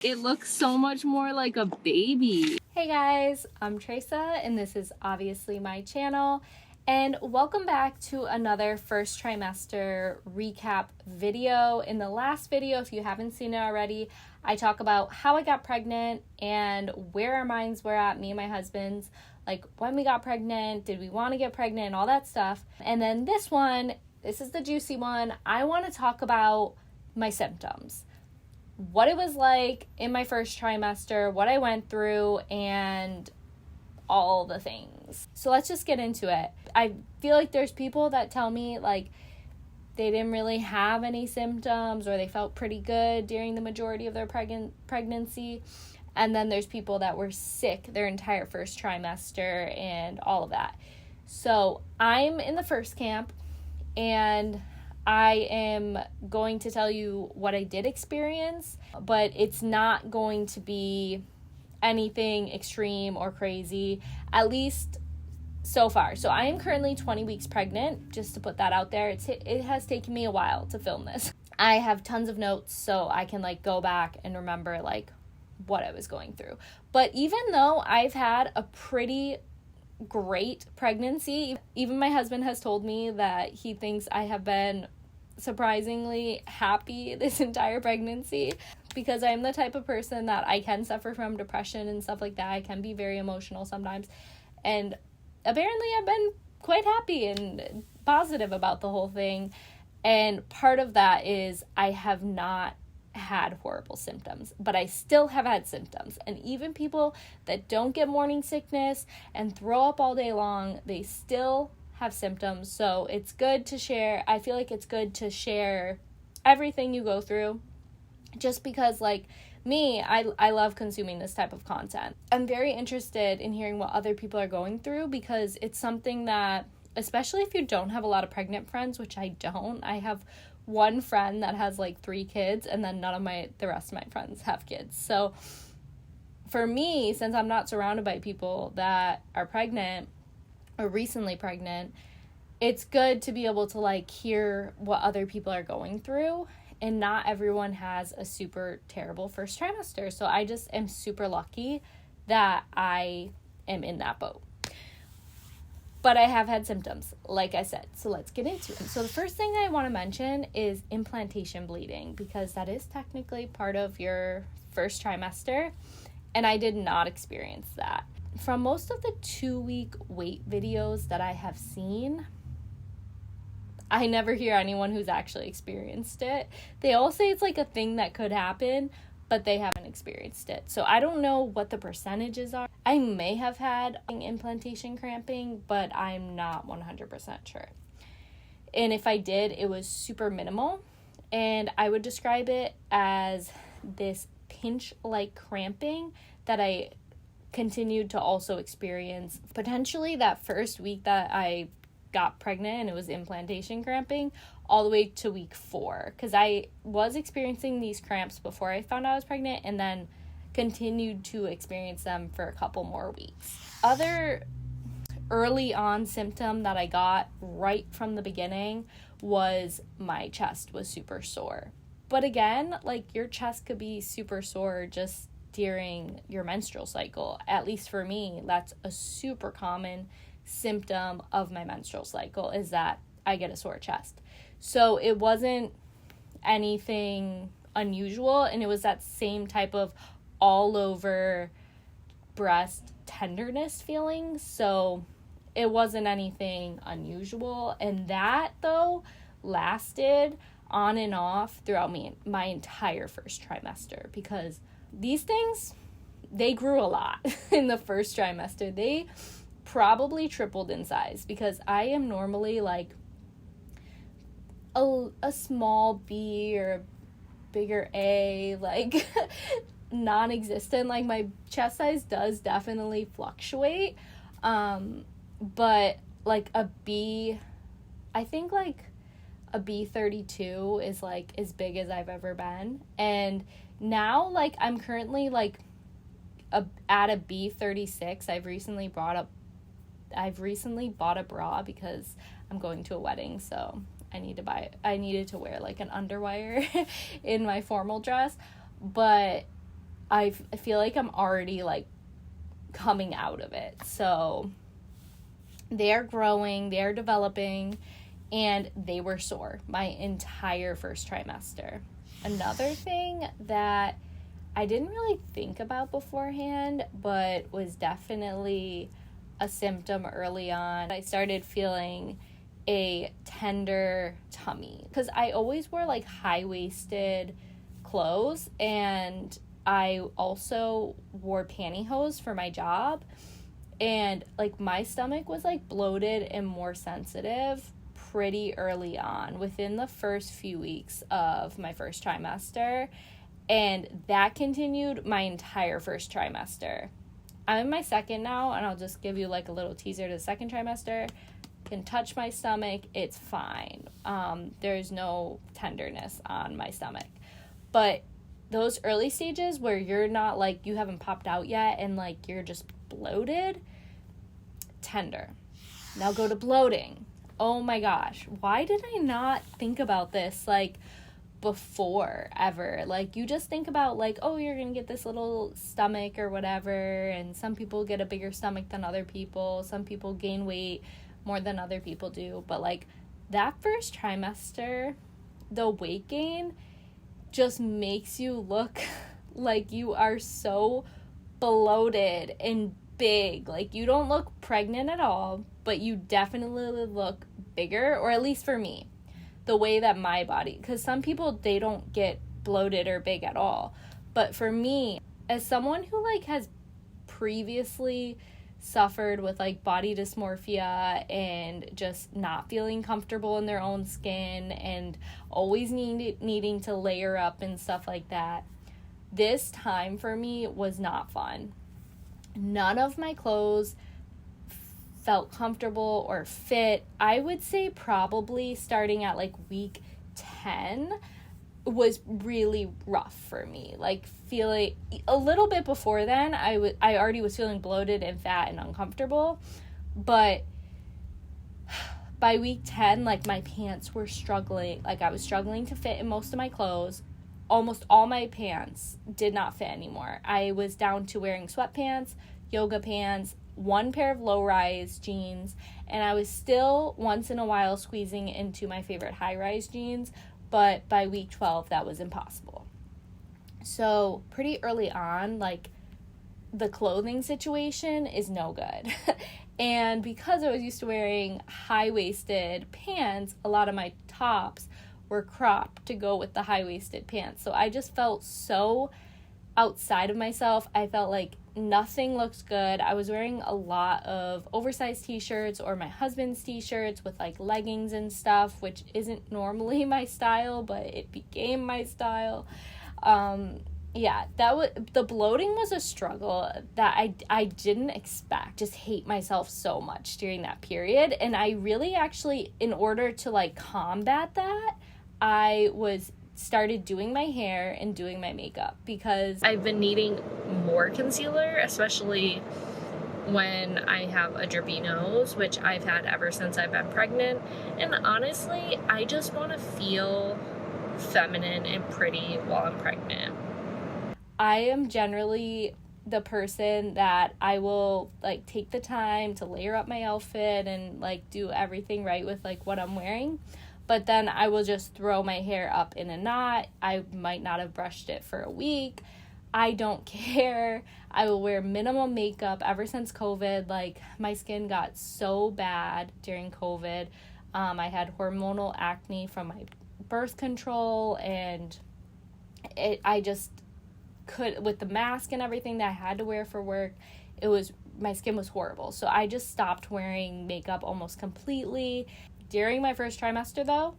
It looks so much more like a baby. Hey guys, I'm Treasa and this is obviously my channel, and welcome back to another first trimester recap video. In the last video, if you haven't seen it already, I talk about how I got pregnant and where our minds were at, me and my husband's, like when we got pregnant, did we want to get pregnant, and all that stuff. And then this is the juicy one. I want to talk about my symptoms, what it was like in my first trimester, what I went through, and all the things. So let's just get into it. I feel like there's people that tell me like they didn't really have any symptoms or they felt pretty good during the majority of their pregnancy. And then there's people that were sick their entire first trimester and all of that. So I'm in the first camp, and I am going to tell you what I did experience, but it's not going to be anything extreme or crazy, at least so far. So I am currently 20 weeks pregnant, just to put that out there. It has taken me a while to film this. I have tons of notes so I can go back and remember what I was going through. But even though I've had a pretty great pregnancy, even my husband has told me that he thinks I have been surprisingly happy this entire pregnancy, because I'm the type of person that I can suffer from depression and stuff like that. I can be very emotional sometimes, and apparently I've been quite happy and positive about the whole thing. And part of that is I have not had horrible symptoms, but I still have had symptoms. And even people that don't get morning sickness and throw up all day long, they still have symptoms. So it's good to share. I feel like it's good to share everything you go through, just because me, I love consuming this type of content. I'm very interested in hearing what other people are going through, because it's something that, especially if you don't have a lot of pregnant friends, which I don't. I have one friend that has 3 kids, and then the rest of my friends have kids. So for me, since I'm not surrounded by people that are pregnant or recently pregnant, it's good to be able to hear what other people are going through. And not everyone has a super terrible first trimester. So I just am super lucky that I am in that boat. But I have had symptoms, like I said. So let's get into it. So the first thing I want to mention is implantation bleeding, because that is technically part of your first trimester. And I did not experience that. From most of the 2-week wait videos that I have seen, I never hear anyone who's actually experienced it. They all say it's a thing that could happen, but they haven't experienced it. So I don't know what the percentages are. I may have had implantation cramping, but I'm not 100% sure. And if I did, it was super minimal. And I would describe it as this pinch-like cramping that I continued to also experience. Potentially that first week that I got pregnant and it was implantation cramping, all the way to week 4, because I was experiencing these cramps before I found out I was pregnant, and then continued to experience them for a couple more weeks. Other early on symptom that I got right from the beginning was my chest was super sore. But again, your chest could be super sore just during your menstrual cycle. At least for me, that's a super common symptom of my menstrual cycle, is that I get a sore chest. So it wasn't anything unusual, and it was that same type of all over breast tenderness feeling. So it wasn't anything unusual, and that though lasted on and off throughout my entire first trimester, because these things, they grew a lot in the first trimester. They probably tripled in size, because I am normally a small B or a bigger A, non-existent. My chest size does definitely fluctuate, but a B, I think a B32 is as big as I've ever been. And now I'm currently at a B36. I've recently bought a bra because I'm going to a wedding, so I needed to wear an underwire in my formal dress. But I feel like I'm already like coming out of it. So they're growing, they're developing, and they were sore my entire first trimester. Another thing that I didn't really think about beforehand, but was definitely a symptom early on. I started feeling a tender tummy because I always wore like high-waisted clothes, and I also wore pantyhose for my job, and like my stomach was like bloated and more sensitive pretty early on within the first few weeks of my first trimester, and that continued my entire first trimester. I'm in my second now, and I'll just give you like a little teaser to the second trimester. Can touch my stomach, it's fine. There's no tenderness on my stomach. But those early stages where you're not like, you haven't popped out yet and like you're just bloated, tender. Now go to bloating. Oh my gosh, why did I not think about this like before ever? Like, you just think about like, oh, you're gonna get this little stomach or whatever, and some people get a bigger stomach than other people, some people gain weight more than other people do, but like that first trimester, the weight gain just makes you look like you are so bloated and big. Like, you don't look pregnant at all, but you definitely look bigger, or at least for me, the way that my body, because some people, they don't get bloated or big at all, but for me, as someone who like has previously suffered with like body dysmorphia and just not feeling comfortable in their own skin and always needing to layer up and stuff like that, this time for me was not fun. None of my clothes felt comfortable or fit. I would say probably starting at like week 10 was really rough for me. Like, feeling a little bit before then, I already was feeling bloated and fat and uncomfortable, but by week 10, like, my pants were struggling. Like, I was struggling to fit in most of my clothes. Almost all my pants did not fit anymore. I was down to wearing sweatpants, yoga pants, one pair of low-rise jeans, and I was still once in a while squeezing into my favorite high-rise jeans, but by week 12, that was impossible. So pretty early on, like, the clothing situation is no good. And because I was used to wearing high-waisted pants, a lot of my tops were cropped to go with the high-waisted pants. So I just felt so outside of myself. I felt like nothing looked good. I was wearing a lot of oversized t-shirts or my husband's t-shirts with like leggings and stuff, which isn't normally my style, but it became my style. The bloating was a struggle that I didn't expect. Just hate myself so much during that period. And I really actually, in order to like combat that, I started doing my hair and doing my makeup, because I've been needing more concealer, especially when I have a drippy nose, which I've had ever since I've been pregnant. And honestly, I just want to feel feminine and pretty while I'm pregnant. I am generally the person that I will like take the time to layer up my outfit and like do everything right with like what I'm wearing. But then I will just throw my hair up in a knot. I might not have brushed it for a week. I don't care. I will wear minimum makeup. Ever since COVID, like, my skin got so bad during COVID. I had hormonal acne from my birth control, and I just could, with the mask and everything that I had to wear for work, my skin was horrible. So I just stopped wearing makeup almost completely. During my first trimester, though,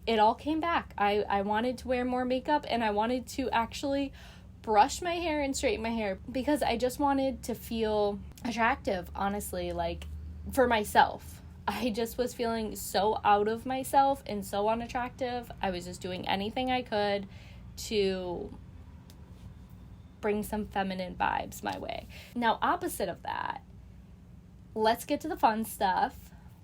it all came back. I wanted to wear more makeup, and I wanted to actually brush my hair and straighten my hair, because I just wanted to feel attractive, honestly, like, for myself. I just was feeling so out of myself and so unattractive. I was just doing anything I could to bring some feminine vibes my way. Now, opposite of that, let's get to the fun stuff.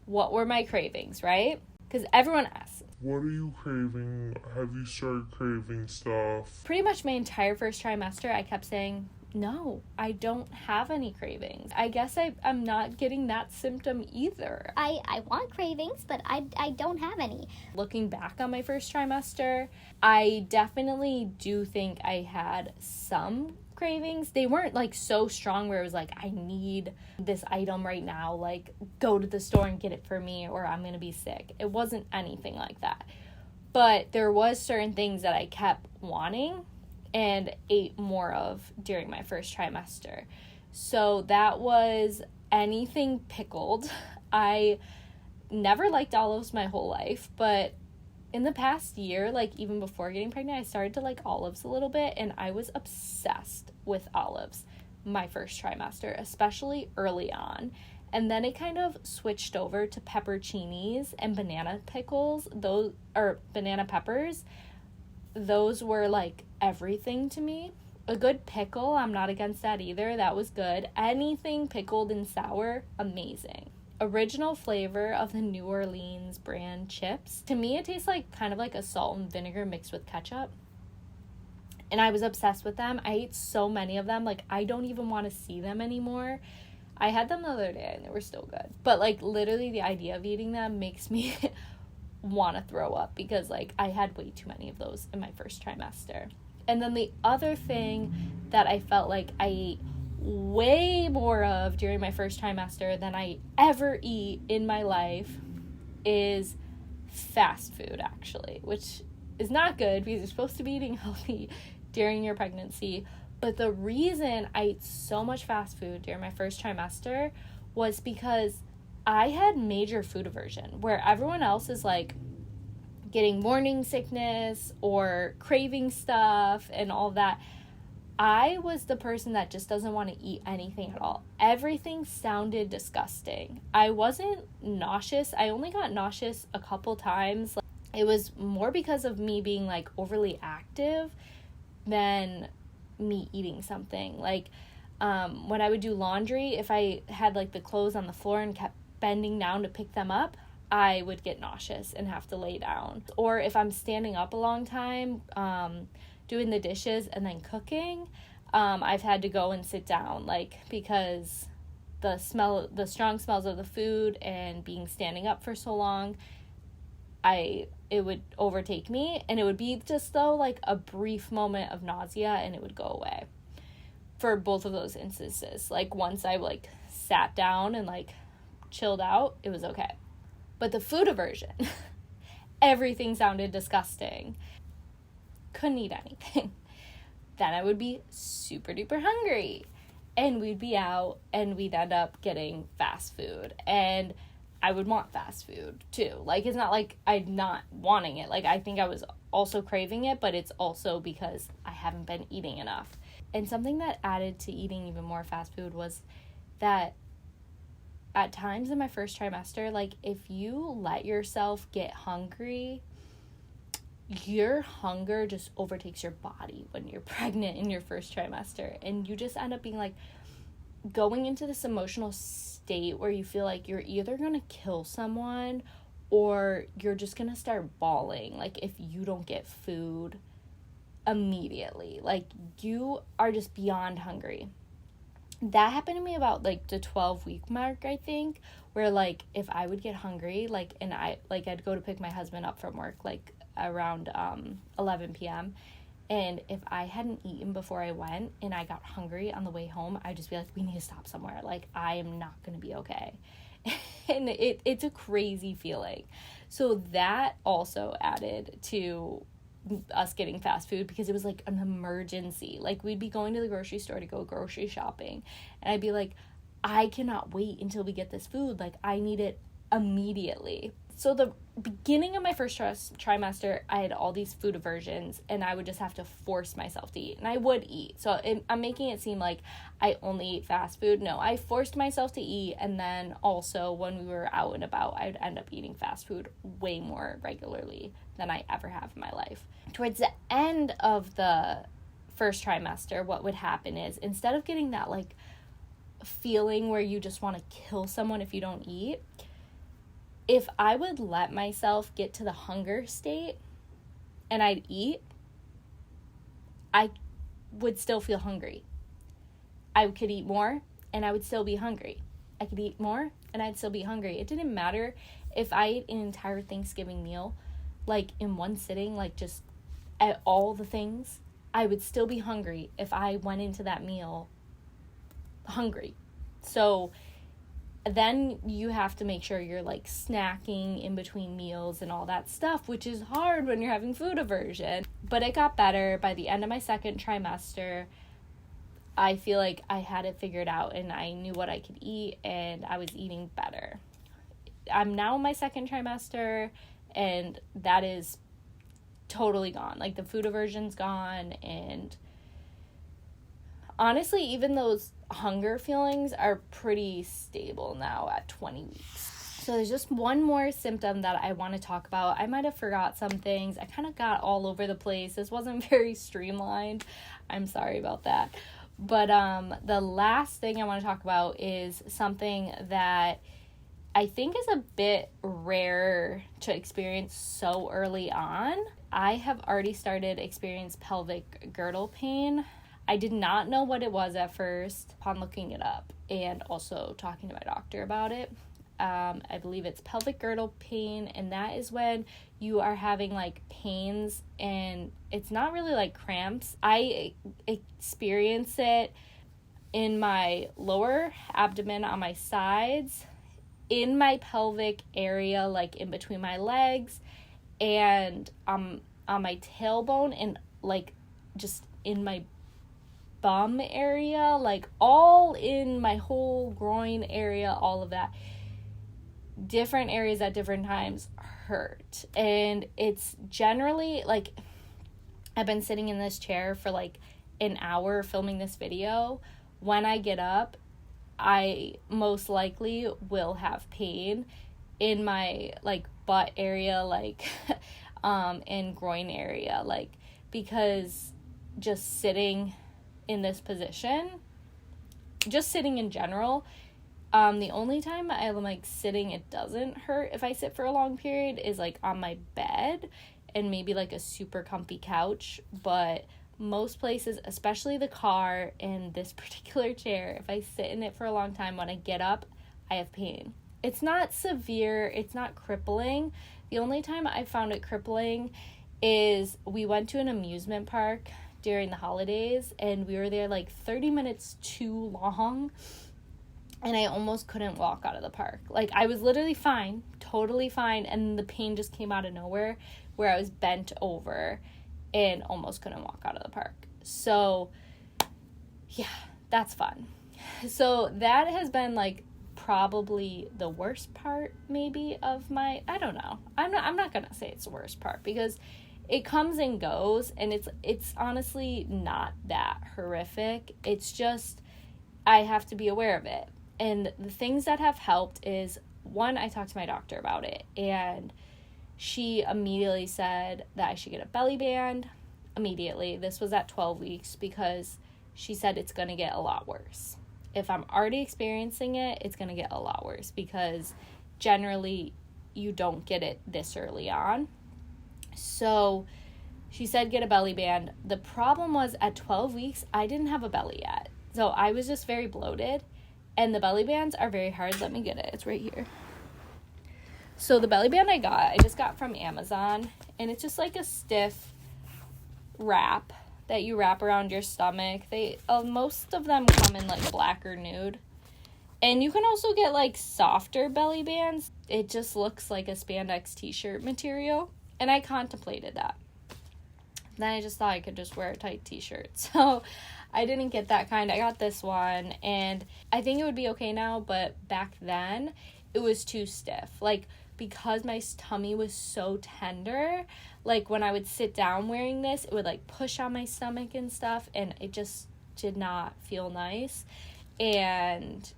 What were my cravings, right? Because everyone asks, What are you craving? Have you started craving stuff? Pretty much my entire first trimester, I kept saying, no, I don't have any cravings. I guess I'm not getting that symptom either. I want cravings, but I don't have any. Looking back on my first trimester, I definitely do think I had some cravings. They weren't like so strong where it was like, I need this item right now, like go to the store and get it for me or I'm gonna be sick. It wasn't anything like that. But there was certain things that I kept wanting and ate more of during my first trimester. So that was anything pickled. I never liked olives my whole life, but in the past year, like even before getting pregnant, I started to like olives a little bit, and I was obsessed with olives my first trimester, especially early on. And then it kind of switched over to pepperoncinis and banana pickles, banana peppers. Those were like everything to me. A good pickle, I'm not against that either. That was good. Anything pickled and sour, amazing. Original flavor of the New Orleans brand chips. To me, it tastes like kind of like a salt and vinegar mixed with ketchup. And I was obsessed with them. I ate so many of them. Like, I don't even want to see them anymore. I had them the other day and they were still good. But like literally the idea of eating them makes me want to throw up because like I had way too many of those in my first trimester. And then the other thing that I felt like I ate way more of during my first trimester than I ever eat in my life is fast food, actually, which is not good because you're supposed to be eating healthy during your pregnancy. But the reason I ate so much fast food during my first trimester was because I had major food aversion, where everyone else is like getting morning sickness or craving stuff and all that. I was the person that just doesn't want to eat anything at all. Everything sounded disgusting. I wasn't nauseous. I only got nauseous a couple times. It was more because of me being like overly active than me eating something. Like when I would do laundry, if I had like the clothes on the floor and kept bending down to pick them up, I would get nauseous and have to lay down. Or if I'm standing up a long time doing the dishes and then cooking, I've had to go and sit down, like, because the strong smells of the food and being standing up for so long, it would overtake me, and it would be just though like a brief moment of nausea and it would go away. For both of those instances, like once I like sat down and like chilled out, it was okay. But the food aversion, everything sounded disgusting. Couldn't eat anything. Then I would be super duper hungry and we'd be out and we'd end up getting fast food, and I would want fast food too. Like, it's not like I'm not wanting it. Like, I think I was also craving it, but it's also because I haven't been eating enough. And something that added to eating even more fast food was that at times in my first trimester, like, if you let yourself get hungry, your hunger just overtakes your body when you're pregnant in your first trimester, and you just end up being like going into this emotional state where you feel like you're either gonna kill someone or you're just gonna start bawling, like, if you don't get food immediately. Like, you are just beyond hungry. That happened to me about like the 12-week mark, I think, where like if I would get hungry, like, and I'd go to pick my husband up from work like around 11 p.m. and if I hadn't eaten before I went and I got hungry on the way home, I'd just be like, we need to stop somewhere. Like, I am not going to be okay. And it's a crazy feeling. So that also added to us getting fast food because it was like an emergency. Like, we'd be going to the grocery store to go grocery shopping, and I'd be like, I cannot wait until we get this food. Like, I need it immediately. So the beginning of my first trimester, I had all these food aversions, and I would just have to force myself to eat. And I would eat. So I'm making it seem like I only ate fast food. No, I forced myself to eat. And then also when we were out and about, I'd end up eating fast food way more regularly than I ever have in my life. Towards the end of the first trimester, what would happen is, instead of getting that like feeling where you just want to kill someone if you don't eat, if I would let myself get to the hunger state and I'd eat, I would still feel hungry. I could eat more and I would still be hungry. I could eat more and I'd still be hungry. It didn't matter if I ate an entire Thanksgiving meal, like in one sitting, like just at all the things, I would still be hungry if I went into that meal hungry. So then you have to make sure you're like snacking in between meals and all that stuff, which is hard when you're having food aversion. But it got better. By the end of my second trimester, I feel like I had it figured out and I knew what I could eat and I was eating better. I'm now in my second trimester and that is totally gone. Like the food aversion's gone, and honestly, even those hunger feelings are pretty stable now at 20 weeks. So there's just one more symptom that I want to talk about. I might have forgot some things. I kind of got all over the place. This wasn't very streamlined. I'm sorry about that. But the last thing I want to talk about is something that I think is a bit rare to experience so early on. I have already started experiencing pelvic girdle pain. I did not know what it was at first upon looking it up and also talking to my doctor about it. I believe it's pelvic girdle pain, and that is when you are having like pains and it's not really like cramps. I experience it in my lower abdomen on my sides, in my pelvic area, like in between my legs, and on my tailbone, and like just in my bum area, like all in my whole groin area, all of that. Different areas at different times hurt. And it's generally like, I've been sitting in this chair for like an hour filming this video. When I get up, I most likely will have pain in my like butt area, like and groin area, like, because just sitting in this position, just sitting in general, the only time I'm like sitting it doesn't hurt if I sit for a long period is like on my bed and maybe like a super comfy couch. But most places, especially the car and this particular chair, if I sit in it for a long time, when I get up, I have pain. It's not severe, it's not crippling. The only time I found it crippling is we went to an amusement park during the holidays and we were there like 30 minutes too long, and I almost couldn't walk out of the park. Like, I was literally fine, totally fine, and the pain just came out of nowhere where I was bent over and almost couldn't walk out of the park. So yeah, that's fun. So that has been like probably the worst part maybe of my, I don't know. I'm not gonna say it's the worst part because it comes and goes, and it's honestly not that horrific. It's just I have to be aware of it. And the things that have helped is, one, I talked to my doctor about it, and she immediately said that I should get a belly band immediately. This was at 12 weeks because she said it's going to get a lot worse. If I'm already experiencing it, it's going to get a lot worse because generally you don't get it this early on. So she said get a belly band. The problem was at 12 weeks, I didn't have a belly yet. So I was just very bloated, and the belly bands are very hard. Let me get it. It's right here. So the belly band I just got from Amazon, and it's just like a stiff wrap that you wrap around your stomach. Most of them come in like black or nude. And you can also get like softer belly bands. It just looks like a spandex t-shirt material. And I contemplated that. Then I just thought I could just wear a tight t-shirt. So I didn't get that kind. I got this one, and I think it would be okay now, but back then it was too stiff. Like, because my tummy was so tender, like when I would sit down wearing this, it would like push on my stomach and stuff, and it just did not feel nice. And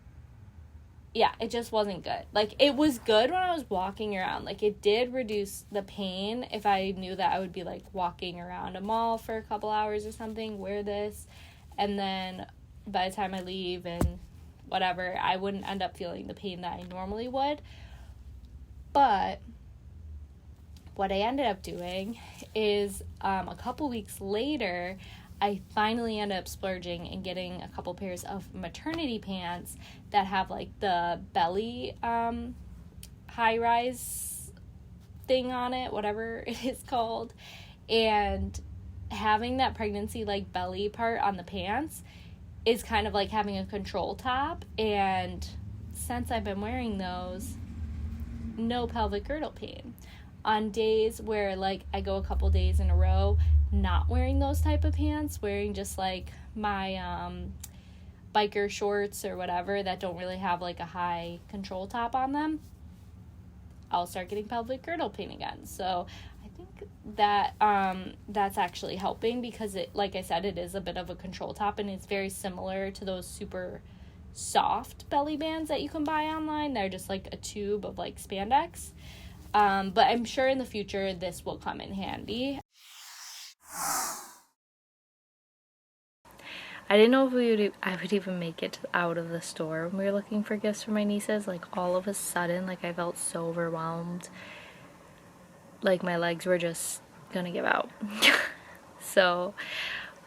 yeah, it just wasn't good. Like, it was good when I was walking around. Like, it did reduce the pain if I knew that I would be like walking around a mall for a couple hours or something, wear this, and then by the time I leave and whatever, I wouldn't end up feeling the pain that I normally would. But what I ended up doing is a couple weeks later, I finally ended up splurging and getting a couple pairs of maternity pants that have like the belly high-rise thing on it, whatever it is called. And having that pregnancy like belly part on the pants is kind of like having a control top. And since I've been wearing those, no pelvic girdle pain. On days where like I go a couple days in a row not wearing those type of pants, wearing just like my biker shorts or whatever that don't really have like a high control top on them, I'll start getting pelvic girdle pain again. So I think that that's actually helping, because it, like I said, it is a bit of a control top, and it's very similar to those super soft belly bands that you can buy online. They're just like a tube of like spandex. But I'm sure in the future this will come in handy. I didn't know if I would even make it out of the store when we were looking for gifts for my nieces. Like, all of a sudden, like, I felt so overwhelmed. Like, my legs were just gonna give out. So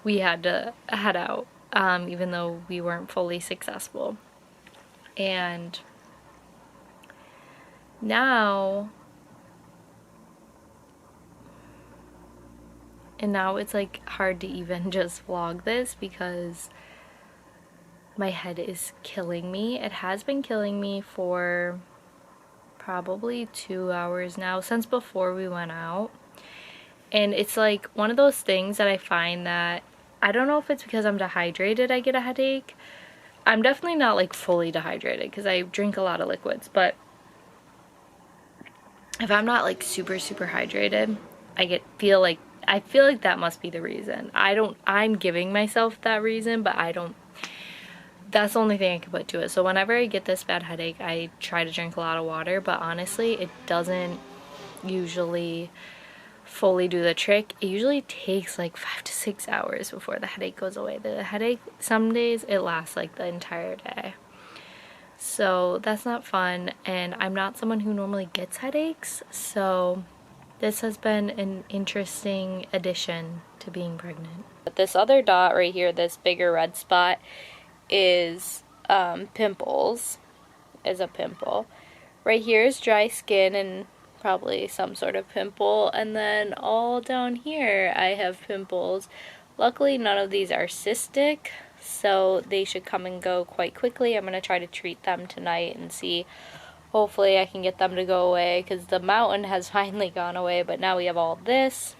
we had to head out, even though we weren't fully successful. And now it's like hard to even just vlog this because my head is killing me. It has been killing me for probably 2 hours now, since before we went out. And it's like one of those things that I find that, I don't know if it's because I'm dehydrated I get a headache. I'm definitely not like fully dehydrated because I drink a lot of liquids, but if I'm not like super hydrated, I feel like that must be the reason. I'm giving myself that reason, but that's the only thing I can put to it. So whenever I get this bad headache, I try to drink a lot of water, but honestly, it doesn't usually fully do the trick. It usually takes like 5 to 6 hours before the headache goes away. The headache, some days it lasts like the entire day. So that's not fun, and I'm not someone who normally gets headaches, so this has been an interesting addition to being pregnant. But this other dot right here, this bigger red spot, is pimples, is a pimple. Right here is dry skin and probably some sort of pimple, and then all down here I have pimples. Luckily none of these are cystic, so they should come and go quite quickly. I'm going to try to treat them tonight and see, hopefully I can get them to go away, because the mountain has finally gone away, but now we have all this.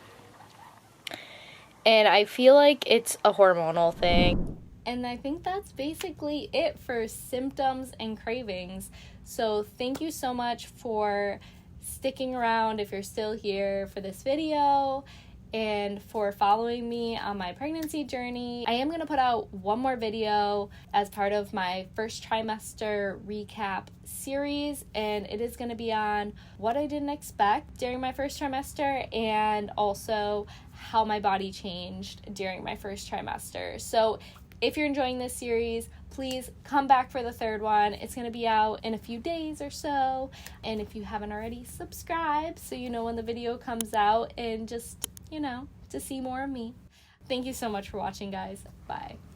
And I feel like it's a hormonal thing. And I think that's basically it for symptoms and cravings. So thank you so much for sticking around if you're still here for this video, and for following me on my pregnancy journey. I am going to put out one more video as part of my first trimester recap series, and it is going to be on what I didn't expect during my first trimester, and also how my body changed during my first trimester. So if you're enjoying this series, please come back for the third one. It's going to be out in a few days or so. And if you haven't already, subscribe so you know when the video comes out, and just, to see more of me. Thank you so much for watching, guys. Bye.